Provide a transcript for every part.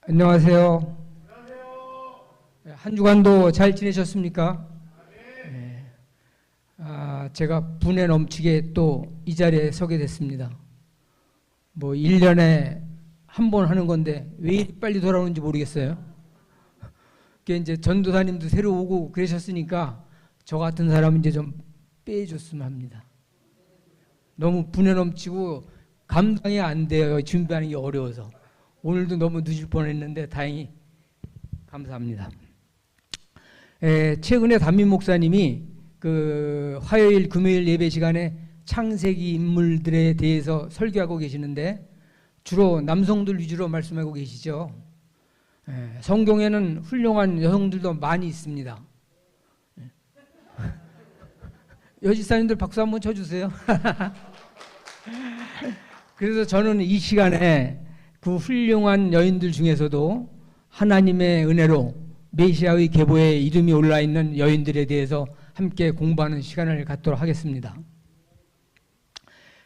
안녕하세요. 한 주간도 잘 지내셨습니까? 네. 제가 분에 넘치게 또 이 자리에 서게 됐습니다. 뭐 1년에 한 번 하는 건데 왜 이리 빨리 돌아오는지 모르겠어요. 그게 이제 전도사님도 새로 오고 그러셨으니까 저 같은 사람은 이제 좀 빼줬으면 합니다. 너무 분에 넘치고 감당이 안 돼요. 준비하는 게 어려워서. 오늘도 너무 늦을 뻔했는데 다행히 감사합니다. 최근에 담임 목사님이 그 화요일 금요일 예배 시간에 창세기 인물들에 대해서 설교하고 계시는데 주로 남성들 위주로 말씀하고 계시죠. 성경에는 훌륭한 여성들도 많이 있습니다. 여지사님들 박수 한번 쳐주세요. 그래서 저는 이 시간에 그 훌륭한 여인들 중에서도 하나님의 은혜로 메시아의 계보에 이름이 올라있는 여인들에 대해서 함께 공부하는 시간을 갖도록 하겠습니다.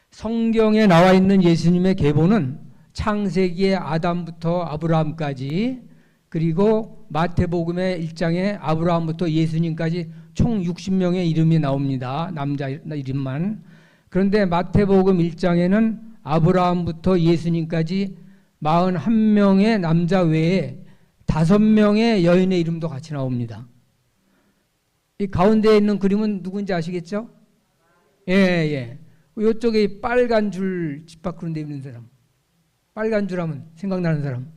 성경에 나와 있는 예수님의 계보는 창세기의 아담부터 아브라함까지, 그리고 마태복음의 1장에 아브라함부터 예수님까지 총 60명의 이름이 나옵니다. 남자 이름만. 그런데 마태복음 1장에는 아브라함부터 예수님까지 41명의 남자 외에 5명의 여인의 이름도 같이 나옵니다. 이 가운데에 있는 그림은 누군지 아시겠죠? 예. 이쪽에 빨간 줄 집 밖으로 내미는 사람. 빨간 줄 하면 생각나는 사람.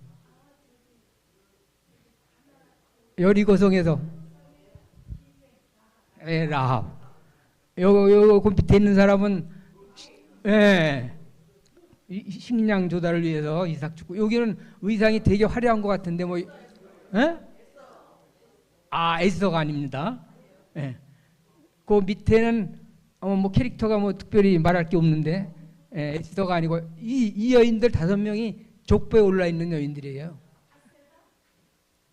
여리고성에서 라합. 요 밑에 있는 사람은 식량 조달을 위해서 이삭 죽고, 여기는 의상이 되게 화려한 것 같은데 에스더가 아닙니다. 그 밑에는 뭐 캐릭터가 뭐 특별히 말할 게 없는데 에스더가 아니고 이 여인들 5명이 족보에 올라 있는 여인들이에요.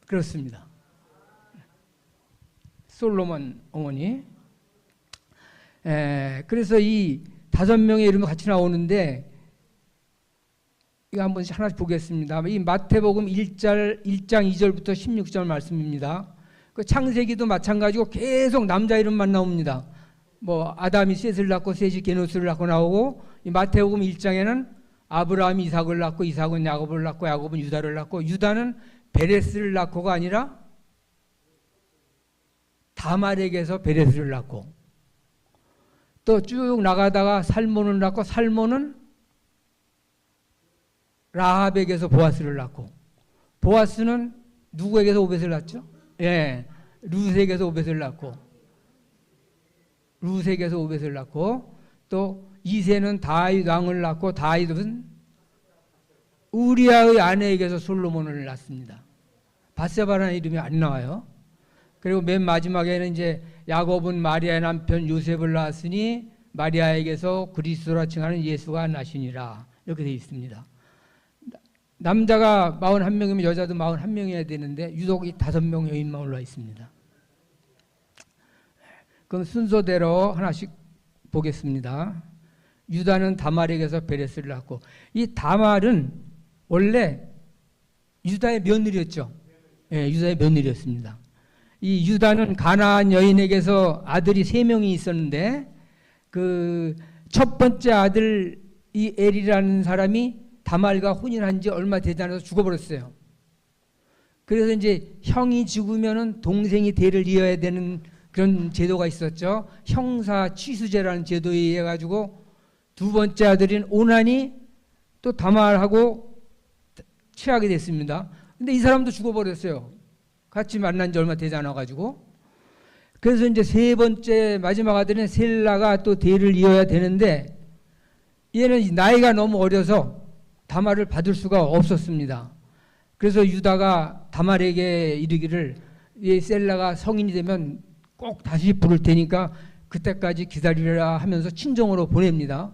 그렇습니다. 솔로몬 어머니. 그래서 이 5명의 이름이 같이 나오는데 이거 한번 하나씩 보겠습니다. 이 마태복음 1장 2절부터 16절 말씀입니다. 그 창세기도 마찬가지고 계속 남자 이름만 나옵니다. 뭐 아담이 셋을 낳고 셋이 게노스를 낳고 나오고, 이 마태복음 1장에는 아브라함이 이삭을 낳고 이삭은 야곱을 낳고 야곱은 유다를 낳고 유다는 베레스를 낳고가 아니라 다말에게서 베레스를 낳고, 또 쭉 나가다가 살몬을 낳고 살몬은 라합에게서 보아스를 낳고, 보아스는 누구에게서 오벳을 낳죠? 룻에게서 오벳을 낳고, 룻에게서 오벳을 낳고, 또 이새는 다윗 왕을 낳고 다윗은 우리아의 아내에게서 솔로몬을 낳습니다. 바세바라는 이름이 안 나와요. 그리고 맨 마지막에는 이제 야곱은 마리아의 남편 요셉을 낳았으니 마리아에게서 그리스도라 칭하는 예수가 나시니라, 이렇게 되어 있습니다. 남자가 41명이면 여자도 41명이어야 되는데 유독 이 5명 여인만 올라 있습니다. 그럼 순서대로 하나씩 보겠습니다. 유다는 다말에게서 베레스를 낳고, 이 다말은 원래 유다의 며느리였죠. 유다의 며느리였습니다. 이 유다는 가나안 여인에게서 아들이 3명이 있었는데 그 첫 번째 아들 이 엘이라는 사람이 다말과 혼인한 지 얼마 되지 않아서 죽어버렸어요. 그래서 이제 형이 죽으면은 동생이 대를 이어야 되는 그런 제도가 있었죠. 형사 취수제라는 제도에 의해 가지고 두 번째 아들인 오난이 또 다말하고 취하게 됐습니다. 근데 이 사람도 죽어버렸어요. 같이 만난 지 얼마 되지 않아 가지고. 그래서 이제 세 번째 마지막 아들인 셀라가 또 대를 이어야 되는데 얘는 나이가 너무 어려서 다말을 받을 수가 없었습니다. 그래서 유다가 다말에게 이르기를 이 셀라가 성인이 되면 꼭 다시 부를 테니까 그때까지 기다리라 하면서 친정으로 보냅니다.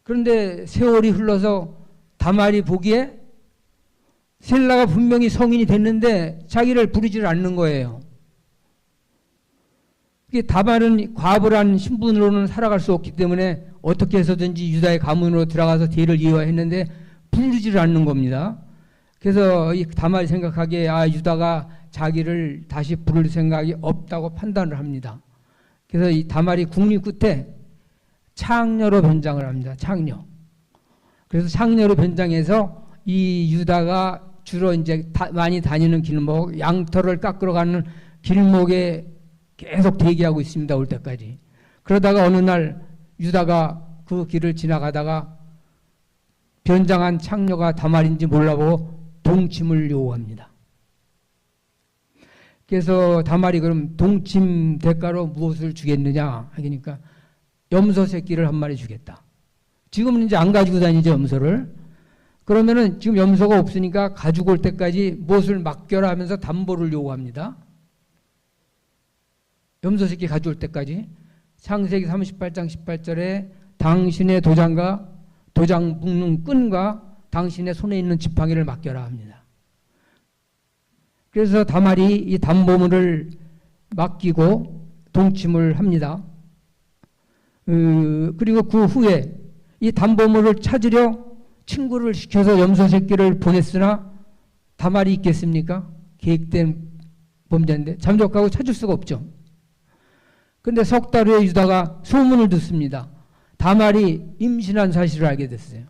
그런데 세월이 흘러서 다말이 보기에 셀라가 분명히 성인이 됐는데 자기를 부르지를 않는 거예요. 다말은 과부란 신분으로는 살아갈 수 없기 때문에 어떻게 해서든지 유다의 가문으로 들어가서 대를 이어했는데 부르지를 않는 겁니다. 그래서 이 다말이 생각하기에 유다가 자기를 다시 부를 생각이 없다고 판단을 합니다. 그래서 이 다말이 국리 끝에 창녀로 변장을 합니다. 창녀. 그래서 창녀로 변장해서 이 유다가 주로 이제 많이 다니는 길목, 양털을 깎으러 가는 길목에 계속 대기하고 있습니다. 올 때까지. 그러다가 어느 날 유다가 그 길을 지나가다가 변장한 창녀가 다말인지 몰라보고 동침을 요구합니다. 그래서 다말이 그럼 동침 대가로 무엇을 주겠느냐 하니까 염소 새끼를 한 마리 주겠다. 지금은 이제 안 가지고 다니죠, 염소를. 그러면은 지금 염소가 없으니까 가지고 올 때까지 무엇을 맡겨라 하면서 담보를 요구합니다. 염소 새끼 가져올 때까지. 창세기 38장 18절에 당신의 도장과 도장 묶는 끈과 당신의 손에 있는 지팡이를 맡겨라 합니다. 그래서 다말이 이 담보물을 맡기고 동침을 합니다. 그리고 그 후에 이 담보물을 찾으려 친구를 시켜서 염소 새끼를 보냈으나 다말이 있겠습니까? 계획된 범죄인데 잠적하고 찾을 수가 없죠. 근데 석 달 후에 유다가 소문을 듣습니다. 다말이 임신한 사실을 알게 됐어요.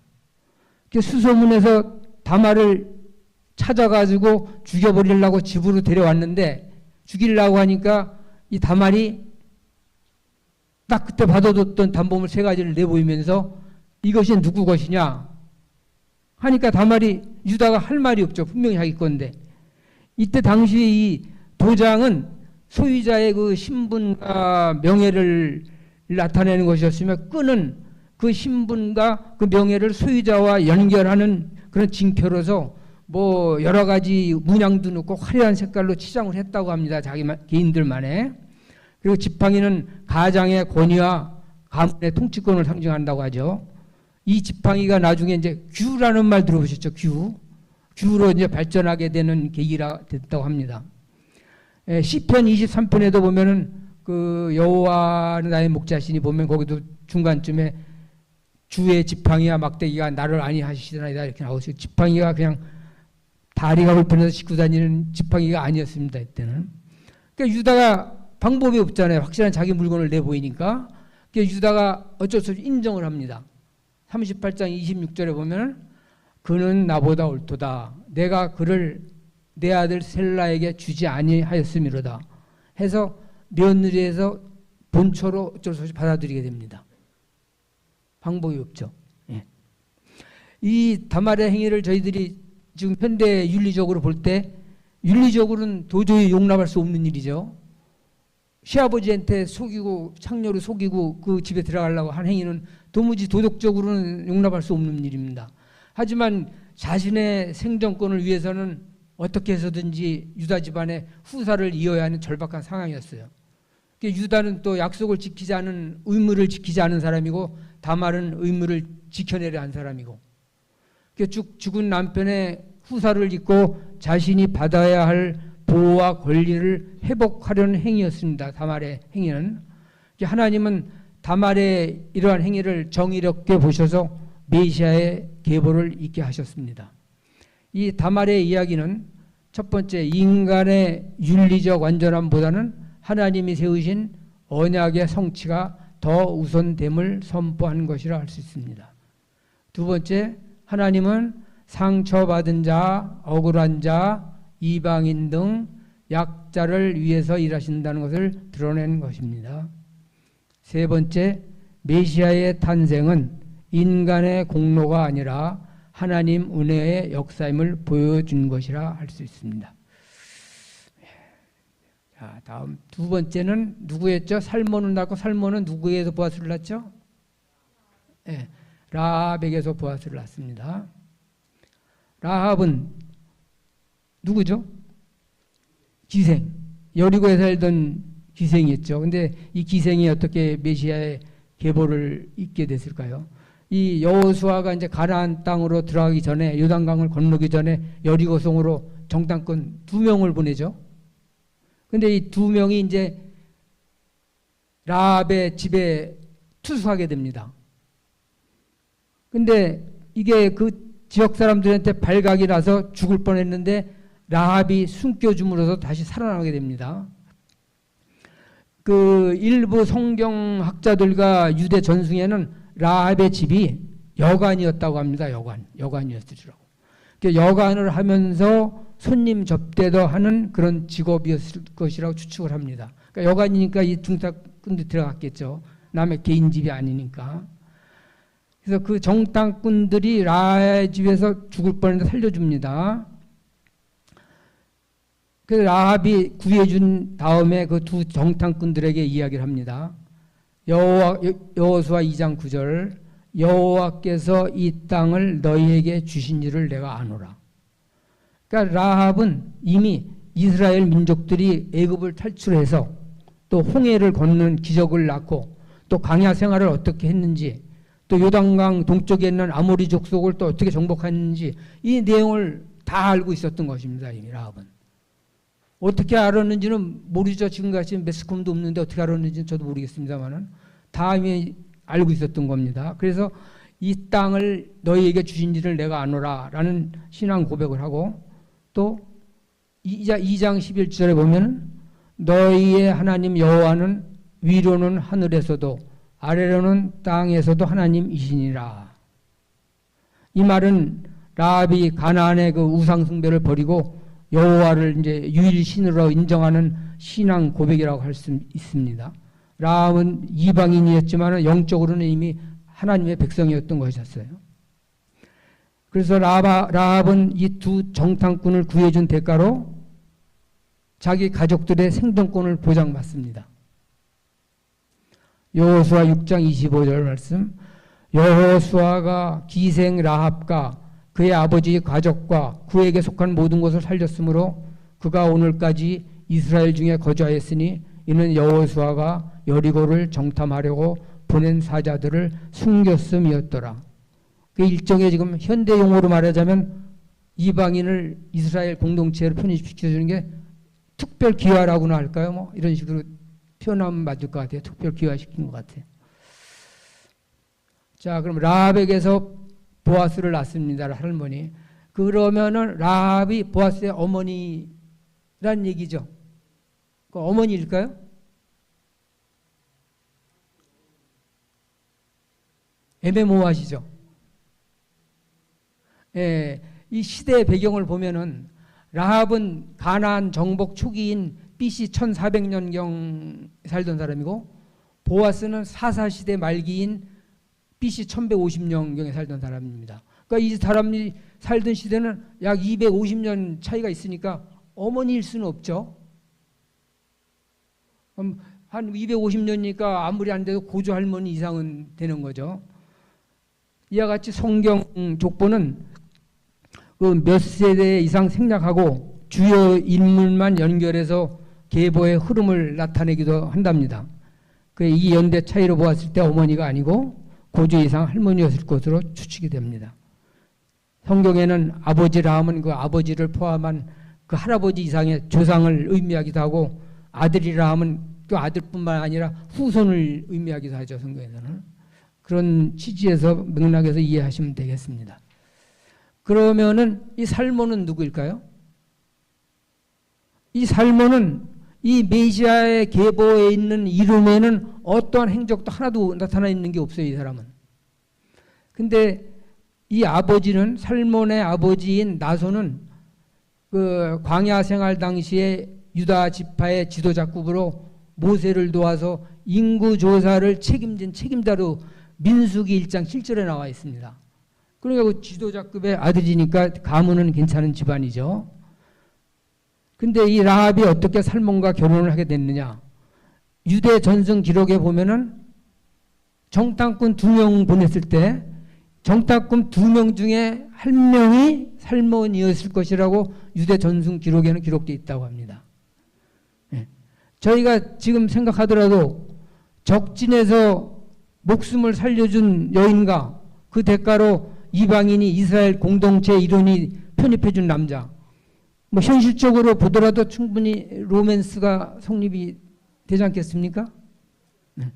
수소문에서 다말을 찾아가지고 죽여버리려고 집으로 데려왔는데 죽이려고 하니까 이 다말이 딱 그때 받아뒀던 담보물 3가지를 내보이면서 이것이 누구 것이냐 하니까 다말이 유다가 할 말이 없죠. 분명히 자기 건데. 이때 당시 이 도장은 소유자의 그 신분과 명예를 나타내는 것이었으며 끈은 그 신분과 그 명예를 소유자와 연결하는 그런 징표로서 뭐 여러 가지 문양도 넣고 화려한 색깔로 치장을 했다고 합니다. 자기 개인들만의. 그리고 지팡이는 가장의 권위와 가문의 통치권을 상징한다고 하죠. 이 지팡이가 나중에 이제 규라는 말 들어보셨죠? 규로 이제 발전하게 되는 계기가 됐다고 합니다. 시편 23편에도 보면은 그 여호와는 나의 목자시니 보면 거기도 중간쯤에 주의 지팡이와 막대기가 나를 안위하시나이다 이렇게 나오죠. 지팡이가 그냥 다리가 불편해서 싣고 다니는 지팡이가 아니었습니다. 이때는. 그러니까 유다가 방법이 없잖아요. 확실한 자기 물건을 내보이니까. 그러니까 유다가 어쩔 수 없이 인정을 합니다. 38장 26절에 보면 그는 나보다 옳도다. 내가 그를 내 아들 셀라에게 주지 아니하였음이로다. 해서 며느리에서 본초로 어쩔 수 없이 받아들이게 됩니다. 방법이 없죠. 예. 이 다말의 행위를 저희들이 지금 현대 윤리적으로 볼 때 윤리적으로는 도저히 용납할 수 없는 일이죠. 시아버지한테 속이고 창녀로 속이고 그 집에 들어가려고 한 행위는 도무지 도덕적으로는 용납할 수 없는 일입니다. 하지만 자신의 생존권을 위해서는 어떻게 해서든지 유다 집안의 후사를 이어야 하는 절박한 상황이었어요. 유다는 또 약속을 지키지 않은 의무를 지키지 않은 사람이고 다말은 의무를 지켜내려 한 사람이고 죽은 남편의 후사를 잇고 자신이 받아야 할 보호와 권리를 회복하려는 행위였습니다. 다말의 행위는. 하나님은 다말의 이러한 행위를 정의롭게 보셔서 메시아의 계보를 있게 하셨습니다. 이 다말의 이야기는 첫 번째 인간의 윤리적 완전함보다는 하나님이 세우신 언약의 성취가 더 우선됨을 선포하는 것이라 할 수 있습니다. 두 번째, 하나님은 상처받은 자, 억울한 자, 이방인 등 약자를 위해서 일하신다는 것을 드러낸 것입니다. 세 번째, 메시아의 탄생은 인간의 공로가 아니라 하나님 은혜의 역사임을 보여준 것이라 할 수 있습니다. 자, 다음 두 번째는 누구였죠? 살몬을 낳고 살몬은 누구에서 보아스를 낳죠? 네, 라합에게서 보아스를 낳습니다. 라합은 누구죠? 기생. 여리고에 살던 기생이었죠. 근데 이 기생이 어떻게 메시아의 계보를 잇게 됐을까요? 이 여호수아가 이제 가나안 땅으로 들어가기 전에 요단강을 건너기 전에 여리고성으로 정탐꾼 2명을 보내죠. 근데 이 2명이 이제 라합의 집에 투숙하게 됩니다. 근데 이게 그 지역 사람들한테 발각이 나서 죽을 뻔했는데 라합이 숨겨줌으로써 다시 살아나게 됩니다. 그 일부 성경학자들과 유대 전승에는 라합의 집이 여관이었다고 합니다. 여관이었으리라고. 여관을 하면서 손님 접대도 하는 그런 직업이었을 것이라고 추측을 합니다. 그러니까 여관이니까 이 정탐꾼들이 들어갔겠죠. 남의 개인 집이 아니니까. 그래서 그 정탐꾼들이 라합의 집에서 죽을 뻔했는데 살려줍니다. 그래서 라합이 구해준 다음에 그 두 정탐꾼들에게 이야기를 합니다. 여호수아 2장 9절 여호와께서 이 땅을 너희에게 주신 일을 내가 아노라. 그러니까 라합은 이미 이스라엘 민족들이 애굽을 탈출해서 또 홍해를 걷는 기적을 낳고 또 광야 생활을 어떻게 했는지 또 요단강 동쪽에 있는 아모리 족속을 또 어떻게 정복했는지 이 내용을 다 알고 있었던 것입니다. 이미 라합은. 어떻게 알았는지는 모르죠. 지금같이 매스컴도 없는데 어떻게 알았는지는 저도 모르겠습니다만은 다 이미 알고 있었던 겁니다. 그래서 이 땅을 너희에게 주신 일을 내가 아노라 라는 신앙 고백을 하고 또 2장 11절에 보면 너희의 하나님 여호와는 위로는 하늘에서도 아래로는 땅에서도 하나님이시니라. 이 말은 라합이 가나안의 그 우상 숭배를 버리고 여호와를 이제 유일신으로 인정하는 신앙 고백이라고 할 수 있습니다. 라합은 이방인이었지만 영적으로는 이미 하나님의 백성이었던 것이었어요. 그래서 라합은 이 두 정탐꾼을 구해준 대가로 자기 가족들의 생존권을 보장받습니다. 여호수아 6장 25절 말씀 여호수아가 기생 라합과 그의 아버지 가족과 그에게 속한 모든 것을 살렸으므로 그가 오늘까지 이스라엘 중에 거주하였으니 이는 여호수아가 여리고를 정탐하려고 보낸 사자들을 숨겼음이었더라. 그 일종의 지금 현대 용어로 말하자면 이방인을 이스라엘 공동체로 편입시켜주는 게 특별 기화라고나 할까요? 뭐 이런 식으로 표현하면 맞을 것 같아요. 특별 기화시킨 것 같아요. 자, 그럼 라합에게서 보아스를 낳습니다. 할머니. 그러면은 라합이 보아스의 어머니란 얘기죠. 그 어머니일까요? 애매모호하시죠. 예, 이 시대의 배경을 보면은 라합은 가나안 정복 초기인 BC 1400년경 살던 사람이고 보아스는 사사시대 말기인 BC 1150년경에 살던 사람입니다. 그러니까 이 사람이 살던 시대는 약 250년 차이가 있으니까 어머니일 수는 없죠. 한 250년이니까 아무리 안 돼도 고조 할머니 이상은 되는 거죠. 이와 같이 성경 족보는 그 몇 세대 이상 생략하고 주요 인물만 연결해서 계보의 흐름을 나타내기도 한답니다. 이 연대 차이로 보았을 때 어머니가 아니고 고조 이상 할머니였을 것으로 추측이 됩니다. 성경에는 아버지 라함은 그 아버지를 포함한 그 할아버지 이상의 조상을 의미하기도 하고 아들이라 함은 그 아들뿐만 아니라 후손을 의미하기도 하죠. 성경에서는. 그런 취지에서 맥락에서 이해하시면 되겠습니다. 그러면은 이 살모는 누구일까요? 이 살모는 이 메시아의 계보에 있는 이름에는 어떠한 행적도 하나도 나타나 있는 게 없어요. 이 사람은. 근데 이 아버지는 살몬의 아버지인 나손은 그 광야 생활 당시에 유다 지파의 지도자급으로 모세를 도와서 인구 조사를 책임진 책임자로 민수기 1장 7절에 나와 있습니다. 그러니까 그 지도자급의 아들이니까 가문은 괜찮은 집안이죠. 근데 이 라합이 어떻게 살몬과 결혼을 하게 됐느냐? 유대 전승 기록에 보면은 정탐꾼 2명 보냈을 때 정탐꾼 2명 중에 1명이 살몬이었을 것이라고 유대 전승 기록에는 기록되어 있다고 합니다. 네. 저희가 지금 생각하더라도 적진에서 목숨을 살려준 여인과 그 대가로 이방인이 이스라엘 공동체 일원이 편입해준 남자, 뭐 현실적으로 보더라도 충분히 로맨스가 성립이 되지 않겠습니까? 네.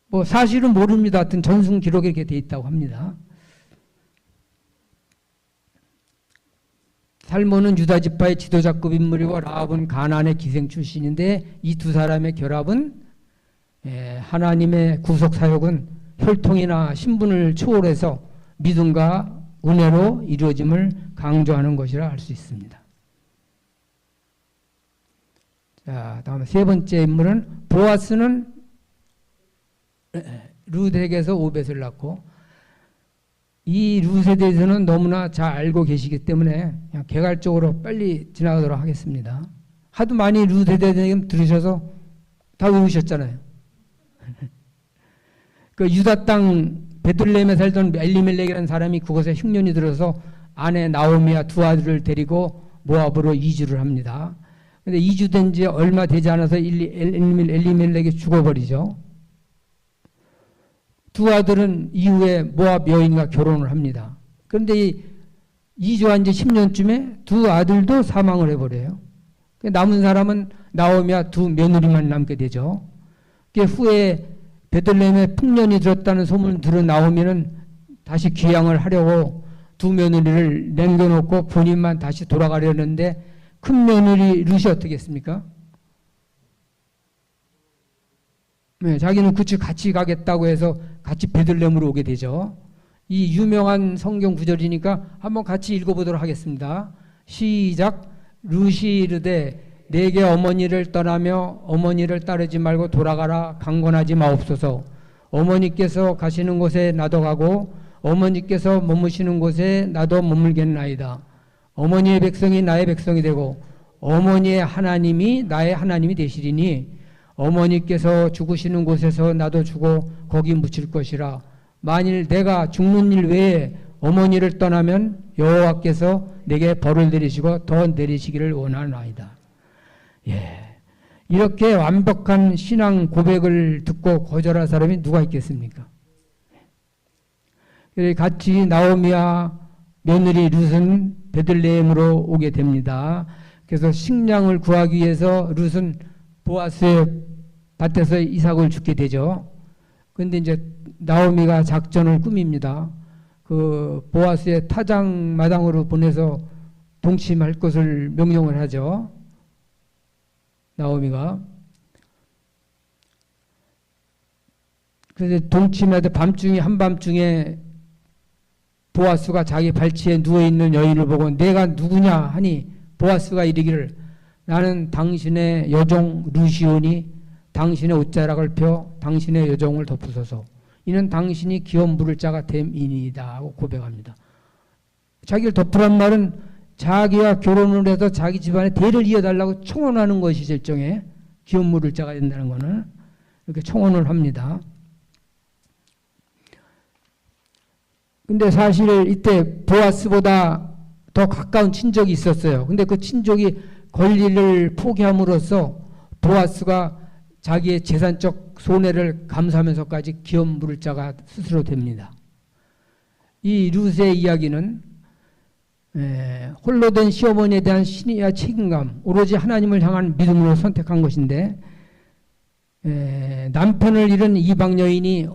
뭐 사실은 모릅니다. 하여튼 전승 기록에 이렇게 돼 있다고 합니다. 살몬은 유다 지파의 지도자급 인물이고 라합은 가나안의 기생 출신인데 이 두 사람의 결합은 하나님의 구속 사역은 혈통이나 신분을 초월해서 믿음과 은혜로 이루어짐을 강조하는 것이라 할 수 있습니다. 자, 다음에 세 번째 인물은 보아스는 룻에게서 오벳을 낳고, 이 룻에 대해서는 너무나 잘 알고 계시기 때문에 그냥 개괄적으로 빨리 지나가도록 하겠습니다. 하도 많이 룻에 대해서 들으셔서 다 외우셨잖아요. 그 유다 땅 베들레헴에 살던 엘리멜렉이라는 사람이 그곳에 흉년이 들어서 아내 나오미와 두 아들을 데리고 모압으로 이주를 합니다. 근데 이주된 지 얼마 되지 않아서 엘리멜렉이 죽어버리죠. 두 아들은 이후에 모압 여인과 결혼을 합니다. 그런데 이주한 지 10년쯤에 두 아들도 사망을 해버려요. 남은 사람은 나오미와 두 며느리만 남게 되죠. 후에 베들레헴에 풍년이 들었다는 소문을 들은 나오미는 다시 귀향을 하려고 두 며느리를 남겨놓고 본인만 다시 돌아가려는데 큰 며느리 룻이 어떻게 했습니까? 네, 자기는 그치 같이 가겠다고 해서 같이 베들레헴으로 오게 되죠. 이 유명한 성경 구절이니까 한번 같이 읽어보도록 하겠습니다. 시작. 룻이 이르되 내게 어머니를 떠나며 어머니를 따르지 말고 돌아가라. 강권하지 마옵소서. 어머니께서 가시는 곳에 나도 가고 어머니께서 머무시는 곳에 나도 머물겠나이다. 어머니의 백성이 나의 백성이 되고 어머니의 하나님이 나의 하나님이 되시리니 어머니께서 죽으시는 곳에서 나도 죽어 거기 묻힐 것이라. 만일 내가 죽는 일 외에 어머니를 떠나면 여호와께서 내게 벌을 내리시고 더 내리시기를 원하나이다. 예, 이렇게 완벽한 신앙 고백을 듣고 거절할 사람이 누가 있겠습니까? 같이 나오미와 며느리 룻은 베들레헴으로 오게 됩니다. 그래서 식량을 구하기 위해서 룻은 보아스의 밭에서 이삭을 죽게 되죠. 그런데 이제 나오미가 작전을 꾸밉니다. 그 보아스의 타작 마당으로 보내서 동침할 것을 명령을 하죠. 나오미가. 그래서 동침할 때 밤중에 한밤중에 보아스가 자기 발치에 누워있는 여인을 보고 내가 누구냐 하니 보아스가 이르기를 나는 당신의 여종 루시오니 당신의 옷자락을 펴 당신의 여종을 덮으소서. 이는 당신이 기업 물을 자가 됨이니이다 하고 고백합니다. 자기를 덮으란 말은 자기와 결혼을 해서 자기 집안의 대를 이어달라고 청혼하는 것이 일종의 기업 물을 자가 된다는 것은 이렇게 청혼을 합니다. 근데 사실 이때 보아스보다 더 가까운 친족이 있었어요. 근데 그 친족이 권리를 포기함으로써 보아스가 자기의 재산적 손해를 감수하면서까지 기업 물을 자가 스스로 됩니다. 이 룻의 이야기는 홀로 된 시어머니에 대한 신의와 책임감, 오로지 하나님을 향한 믿음으로 선택한 것인데 남편을 잃은 이방 여인이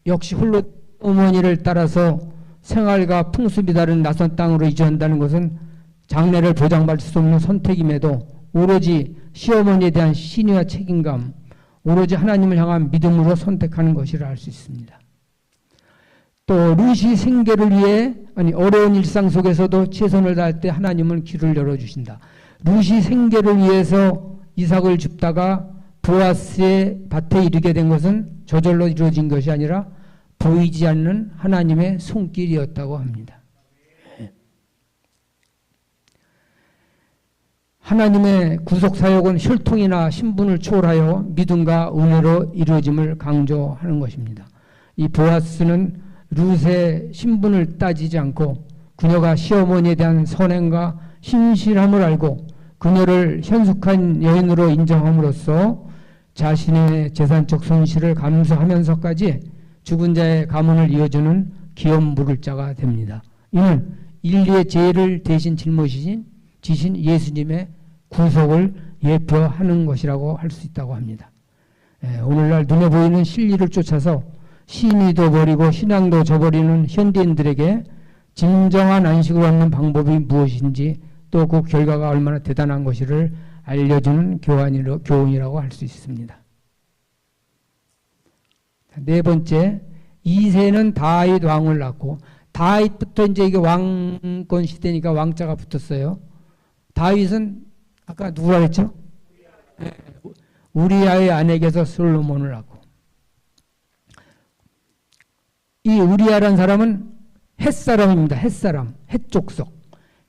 역시 홀로 어머니를 따라서 생활과 풍습이 다른 낯선 땅으로 이주한다는 것은 장래를 보장받을 수 없는 선택임에도 오로지 시어머니에 대한 신의와 책임감, 오로지 하나님을 향한 믿음으로 선택하는 것이라 할 수 있습니다. 또 룻이 생계를 위해 어려운 일상 속에서도 최선을 다할 때 하나님은 길을 열어주신다. 룻이 생계를 위해서 이삭을 줍다가 보아스의 밭에 이르게 된 것은 저절로 이루어진 것이 아니라 보이지 않는 하나님의 손길이었다고 합니다. 하나님의 구속사역은 혈통이나 신분을 초월하여 믿음과 은혜로 이루어짐을 강조하는 것입니다. 이 보아스는 룻의 신분을 따지지 않고 그녀가 시어머니에 대한 선행과 신실함을 알고 그녀를 현숙한 여인으로 인정함으로써 자신의 재산적 손실을 감수하면서까지 죽은 자의 가문을 이어주는 기업 물을 자가 됩니다. 이는 인류의 죄를 대신 짊어지신 예수님의 구속을 예표하는 것이라고 할 수 있다고 합니다. 오늘날 눈에 보이는 진리를 쫓아서 신의도 버리고 신앙도 저버리는 현대인들에게 진정한 안식을 얻는 방법이 무엇인지 또 그 결과가 얼마나 대단한 것을 알려주는 교훈이라고 할 수 있습니다. 네 번째, 이새는 다윗 왕을 낳고, 다윗부터 이제 이게 왕권 시대니까 왕자가 붙었어요. 다윗은 아까 누구라 했죠? 우리아의 아내에게서 솔로몬을 낳고, 이 우리아라는 사람은 헷사람입니다. 헷사람, 헷족속.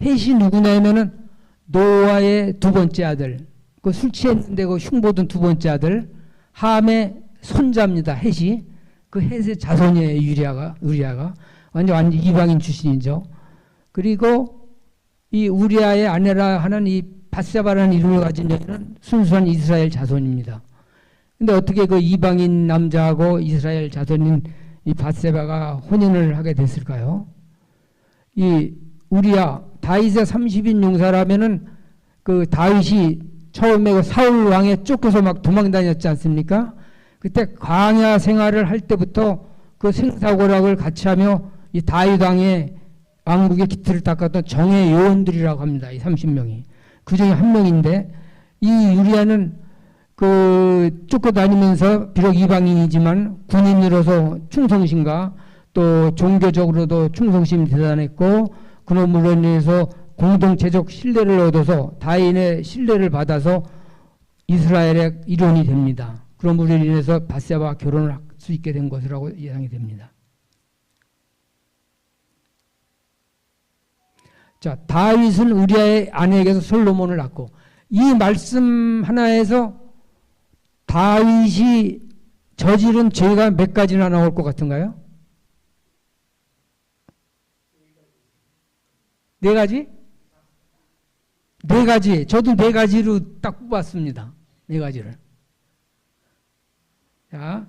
헷이 누구냐면은 노아의 두 번째 아들, 그 술 취했는데 그 흉보던 두 번째 아들 함의 손자입니다. 헷이. 그 헷의 자손이에요. 우리아가 완전 이방인 출신이죠. 그리고 이 우리아의 아내라 하는 이 밧세바라는 이름을 가진 여인은 순수한 이스라엘 자손입니다. 근데 어떻게 그 이방인 남자하고 이스라엘 자손인 이 밧세바가 혼인을 하게 됐을까요? 이 우리아, 다윗의 30인 용사라면은 그 다윗이 처음에 그 사울 왕에 쫓겨서 막 도망다녔지 않습니까? 그때 광야 생활을 할 때부터 그 생사고락을 같이 하며 이 다윗 왕의 왕국의 기틀을 닦았던 정예 요원들이라고 합니다. 이 30명이. 그 중에 한 명인데, 이 유리아는 그 쫓겨다니면서 비록 이방인이지만 군인으로서 충성심과 또 종교적으로도 충성심이 대단했고, 그놈으로 인해서 공동체적 신뢰를 얻어서 다윈의 신뢰를 받아서 이스라엘의 일원이 됩니다. 그럼으로 인해서 밧세바와 결혼을 할 수 있게 된 것이라고 예상이 됩니다. 자, 다윗은 우리아의 아내에게서 솔로몬을 낳고, 이 말씀 하나에서 다윗이 저지른 죄가 몇 가지나 나올 것 같은가요? 네 가지? 네 가지. 저도 네 가지로 딱 뽑았습니다. 네 가지를. 자,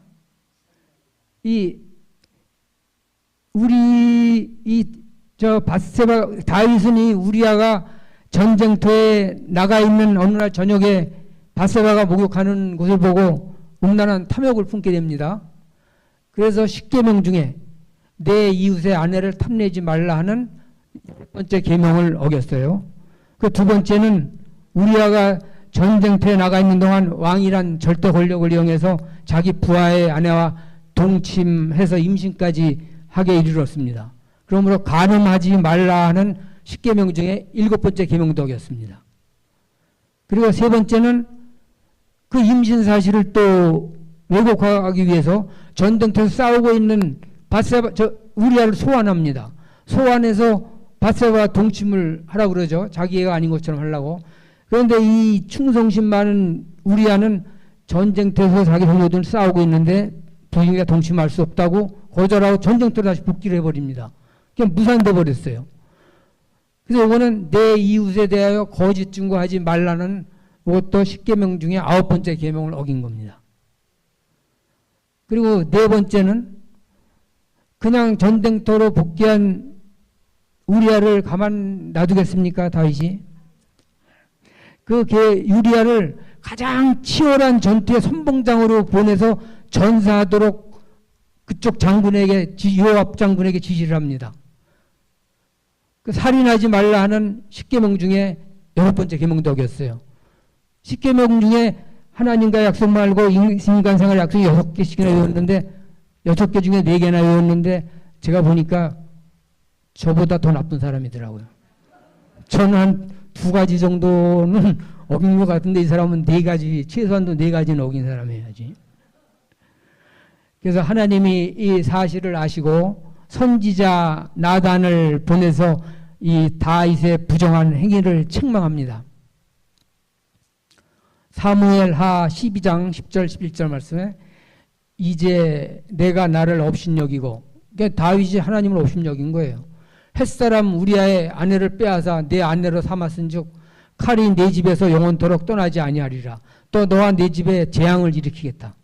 밧세바, 다윗은 이 우리아가 전쟁터에 나가 있는 어느 날 저녁에 밧세바가 목욕하는 것을 보고 음란한 탐욕을 품게 됩니다. 그래서 십계명 중에 내 이웃의 아내를 탐내지 말라 하는 첫 번째 계명을 어겼어요. 그 두 번째는 우리아가 전쟁터에 나가 있는 동안 왕이란 절대 권력을 이용해서 자기 부하의 아내와 동침해서 임신까지 하게 이르렀습니다. 그러므로 간음하지 말라 하는 십계명 중에 7번째 계명도 어겼습니다. 그리고 세 번째는 그 임신 사실을 또 왜곡하기 위해서 전쟁터에서 싸우고 있는 우리아를 소환합니다. 소환해서 밧세바와 동침을 하라고 그러죠. 자기 애가 아닌 것처럼 하려고. 그런데 이 충성심 많은 우리아는 전쟁터에서 자기 동료들을 싸우고 있는데 부인과 동침할 수 없다고 거절하고 전쟁터로 다시 복귀를 해버립니다. 그냥 무산돼 버렸어요. 그래서 이거는 내 이웃에 대하여 거짓 증거하지 말라는 이것도 10계명 중에 9번째 계명을 어긴 겁니다. 그리고 네 번째는 그냥 전쟁터로 복귀한 우리아를 가만 놔두겠습니까, 다윗이? 그 우리아를 가장 치열한 전투의 선봉장으로 보내서 전사하도록 그쪽 장군에게, 요압 장군에게 지시를 합니다. 그 살인하지 말라 하는 10계명 중에 6번째 계명도 어겼어요. 10계명 중에 하나님과 약속 말고 인간 생활 약속이 6개씩이나 외웠는데 6개 중에 4개나 외웠는데 제가 보니까 저보다 더 나쁜 사람이더라고요. 저는 한 2가지 정도는 어긴 것 같은데 이 사람은 4가지, 최소한도 4가지는 어긴 사람이어야지. 그래서 하나님이 이 사실을 아시고 선지자 나단을 보내서 이 다윗의 부정한 행위를 책망합니다. 사무엘하 12장 10절 11절 말씀에 이제 내가 나를 업신여기고, 그러니까 다윗이 하나님을 업신여긴 거예요. 햇사람 우리아의 아내를 빼앗아 내 아내로 삼았은즉 칼이 내 집에서 영원토록 떠나지 아니하리라. 또 너와 내 집에 재앙을 일으키겠다.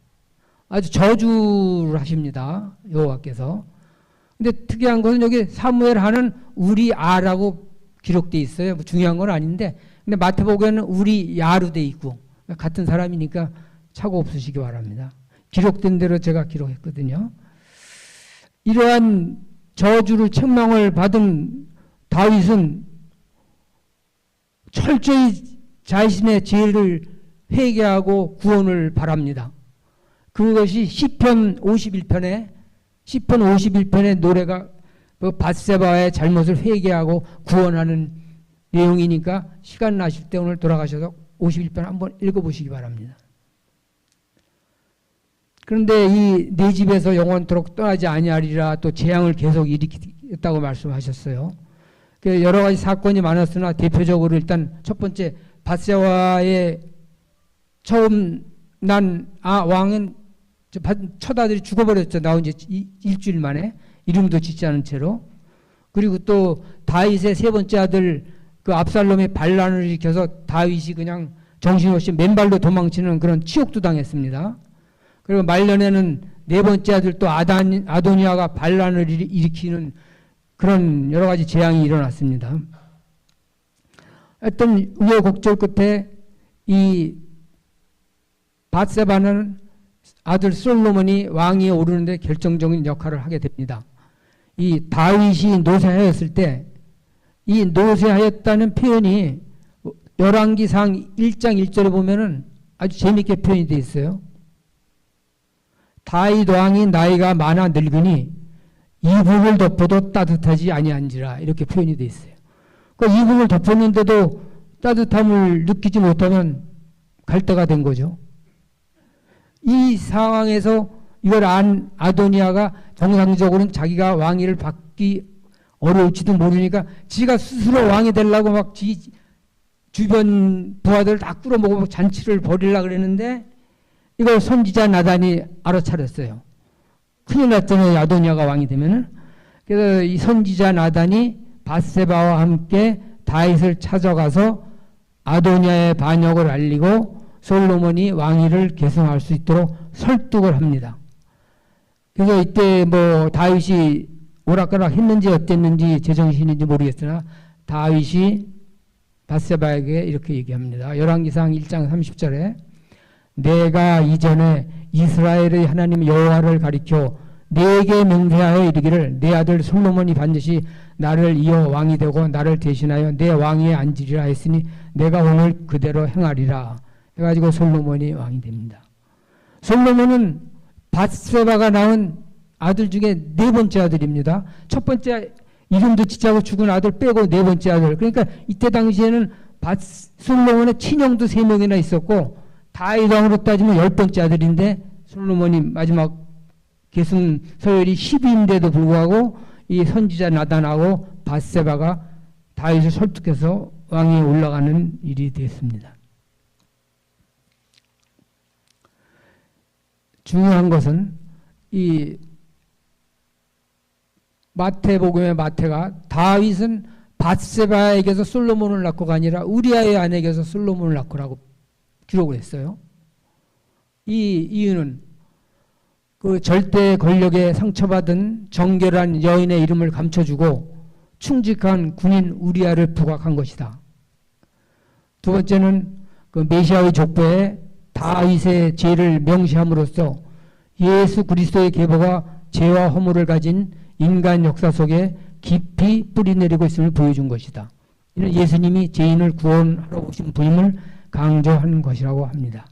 아주 저주를 하십니다, 여호와께서. 근데 특이한 것은 여기 사무엘하는 우리아라고 기록되어 있어요. 뭐 중요한 건 아닌데, 근데 마태복음에는 우리야로 돼 있고 같은 사람이니까 착오 없으시기 바랍니다. 기록된 대로 제가 기록했거든요. 이러한 저주를 책망을 받은 다윗은 철저히 자신의 죄를 회개하고 구원을 바랍니다. 그것이 시편 51편의 노래가 그 밧세바의 잘못을 회개하고 구원하는 내용이니까 시간 나실 때 오늘 돌아가셔서 51편 한번 읽어보시기 바랍니다. 그런데 이 내 집에서 영원토록 떠나지 아니하리라 또 재앙을 계속 일으키겠다고 말씀하셨어요. 여러 가지 사건이 많았으나 대표적으로 일단 첫 번째 밧세바의 처음 난 왕은 첫 아들이 죽어버렸죠. 나온 지 일주일 만에 이름도 짓지 않은 채로. 그리고 또 다윗의 세 번째 아들 그 압살롬의 반란을 일으켜서 다윗이 그냥 정신없이 맨발로 도망치는 그런 치욕도 당했습니다. 그리고 말년에는 네 번째 아들 또 아도니아가 반란을 일으키는 그런 여러 가지 재앙이 일어났습니다. 어떤 우여곡절 끝에 이 밧세바는 아들 솔로몬이 왕위에 오르는데 결정적인 역할을 하게 됩니다. 이 다윗이 노새하였을 때 이 노새하였다는 표현이 열왕기상 1장 1절에 보면은 아주 재미있게 표현이 되어 있어요. 다윗 왕이 나이가 많아 늙으니 이불을 덮어도 따뜻하지 아니한지라 이렇게 표현이 되어 있어요. 그 이불을 덮었는데도 따뜻함을 느끼지 못하면 갈대가 된 거죠. 이 상황에서 이걸 안 아도니아가 정상적으로는 자기가 왕위를 받기 어려울지도 모르니까 지가 스스로 왕이 되려고 막 주변 부하들 다 끌어모고 잔치를 벌이려고 그랬는데 이걸 선지자 나단이 알아차렸어요. 큰일 났잖아요. 아도니아가 왕이 되면은. 그래서 이 선지자 나단이 밧세바와 함께 다윗을 찾아가서 아도니아의 반역을 알리고 솔로몬이 왕위를 계승할 수 있도록 설득을 합니다. 그래서 이때 뭐 다윗이 오락가락 했는지 어땠는지 제정신인지 모르겠으나 다윗이 밧세바에게 이렇게 얘기합니다. 열왕기상 1장 30절에 내가 이전에 이스라엘의 하나님 여호와를 가리켜 내게 맹세하여 이르기를 내 아들 솔로몬이 반드시 나를 이어 왕이 되고 나를 대신하여 내 왕위에 앉으리라 했으니 내가 오늘 그대로 행하리라 해가지고 솔로몬이 왕이 됩니다. 솔로몬은 밧세바가 낳은 아들 중에 네 번째 아들입니다. 첫 번째 이름도 짓지 않고 죽은 아들 빼고 네 번째 아들. 그러니까 이때 당시에는 솔로몬의 친형도 3명이나 있었고 다윗 왕으로 따지면 10번째 아들인데 솔로몬이 마지막 계승 서열이 10위인데도 불구하고 이 선지자 나단하고 밧세바가 다윗을 설득해서 왕위에 올라가는 일이 됐습니다. 중요한 것은 이 마태복음의 마태가 다윗은 밧세바에게서 솔로몬을 낳고가 아니라 우리아의 아내에게서 솔로몬을 낳고라고 기록을 했어요. 이 이유는 그 절대 권력에 상처받은 정결한 여인의 이름을 감춰주고 충직한 군인 우리아를 부각한 것이다. 두 번째는 그 메시아의 족보에 다윗의 죄를 명시함으로써 예수 그리스도의 계보가 죄와 허물을 가진 인간 역사 속에 깊이 뿌리내리고 있음을 보여준 것이다. 이는 예수님이 죄인을 구원하러 오신 분임을 강조하는 것이라고 합니다.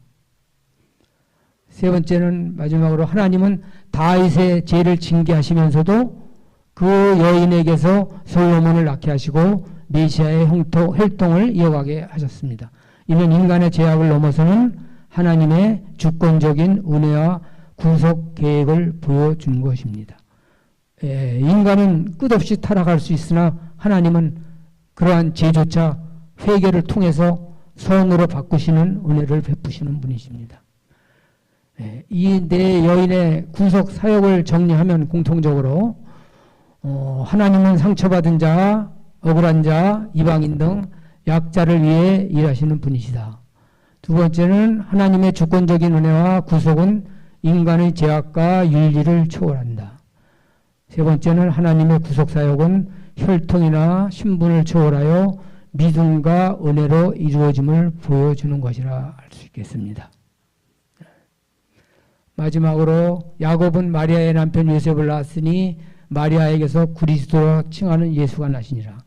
세 번째는 마지막으로 하나님은 다윗의 죄를 징계하시면서도 그 여인에게서 솔로몬을 낳게 하시고 메시아의 혈통을 이어가게 하셨습니다. 이는 인간의 죄악을 넘어서는 하나님의 주권적인 은혜와 구속 계획을 보여준 것입니다. 인간은 끝없이 타락할 수 있으나 하나님은 그러한 죄조차 회개를 통해서 선으로 바꾸시는 은혜를 베푸시는 분이십니다. 이 네 여인의 구속 사역을 정리하면 공통적으로 하나님은 상처받은 자, 억울한 자, 이방인 등 약자를 위해 일하시는 분이시다. 두 번째는 하나님의 주권적인 은혜와 구속은 인간의 죄악과 윤리를 초월한다. 세 번째는 하나님의 구속사역은 혈통이나 신분을 초월하여 믿음과 은혜로 이루어짐을 보여주는 것이라 할 수 있겠습니다. 마지막으로 야곱은 마리아의 남편 요셉을 낳았으니 마리아에게서 그리스도로 칭하는 예수가 나시니라.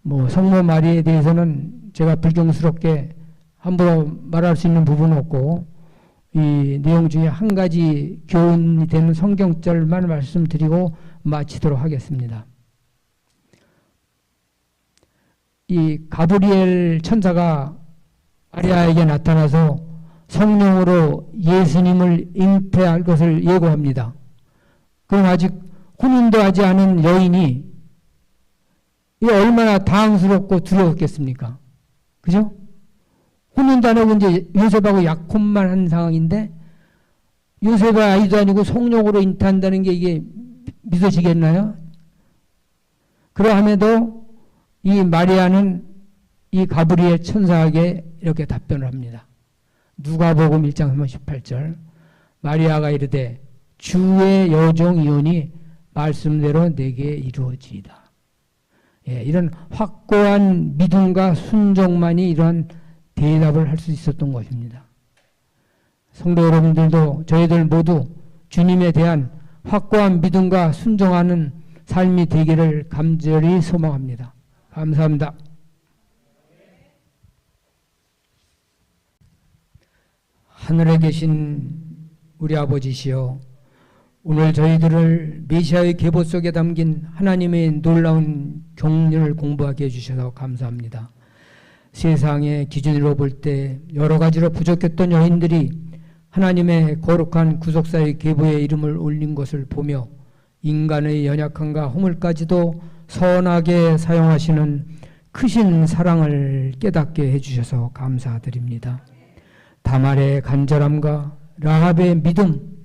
성모 마리아에 대해서는 제가 불경스럽게 함부로 말할 수 있는 부분은 없고, 이 내용 중에 한 가지 교훈이 되는 성경절만 말씀드리고 마치도록 하겠습니다. 이 가브리엘 천사가 마리아에게 나타나서 성령으로 예수님을 잉태할 것을 예고합니다. 그럼 아직 혼인도 하지 않은 여인이 이 얼마나 당황스럽고 두려웠겠습니까? 그죠? 혼인도 안 하고 이제 요셉하고 약혼만 한 상황인데, 요셉의 아이도 아니고 성령으로 잉태한다는 게 이게 믿어지겠나요? 그러함에도 이 마리아는 이 가브리엘 천사에게 이렇게 답변을 합니다. 누가복음 1장 18절, 마리아가 이르되 주의 여종이오니 말씀대로 내게 이루어지이다. 예, 이런 확고한 믿음과 순종만이 이러한 대답을 할 수 있었던 것입니다. 성도 여러분들도 저희들 모두 주님에 대한 확고한 믿음과 순종하는 삶이 되기를 간절히 소망합니다. 감사합니다. 하늘에 계신 우리 아버지시여, 오늘 저희들을 메시아의 계보 속에 담긴 하나님의 놀라운 경륜을 공부하게 해주셔서 감사합니다. 세상의 기준으로 볼 때 여러 가지로 부족했던 여인들이 하나님의 거룩한 구속사의 계보의 이름을 올린 것을 보며 인간의 연약함과 허물까지도 선하게 사용하시는 크신 사랑을 깨닫게 해주셔서 감사드립니다. 다말의 간절함과 라합의 믿음,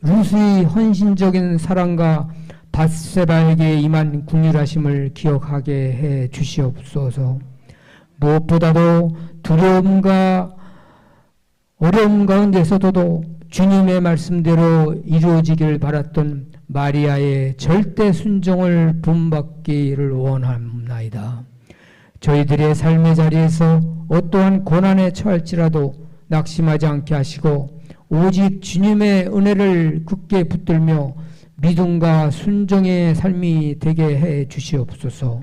루스의 헌신적인 사랑과 밧세바에게 임한 긍휼하심을 기억하게 해 주시옵소서. 무엇보다도 두려움과 어려움 가운데서도 주님의 말씀대로 이루어지길 바랐던 마리아의 절대 순종을 본받기를 원합나이다. 저희들의 삶의 자리에서 어떠한 고난에 처할지라도 낙심하지 않게 하시고 오직 주님의 은혜를 굳게 붙들며 믿음과 순종의 삶이 되게 해 주시옵소서.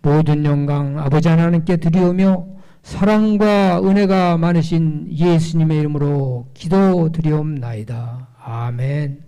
모든 영광 아버지 하나님께 드리오며 사랑과 은혜가 많으신 예수님의 이름으로 기도드리옵나이다. 아멘.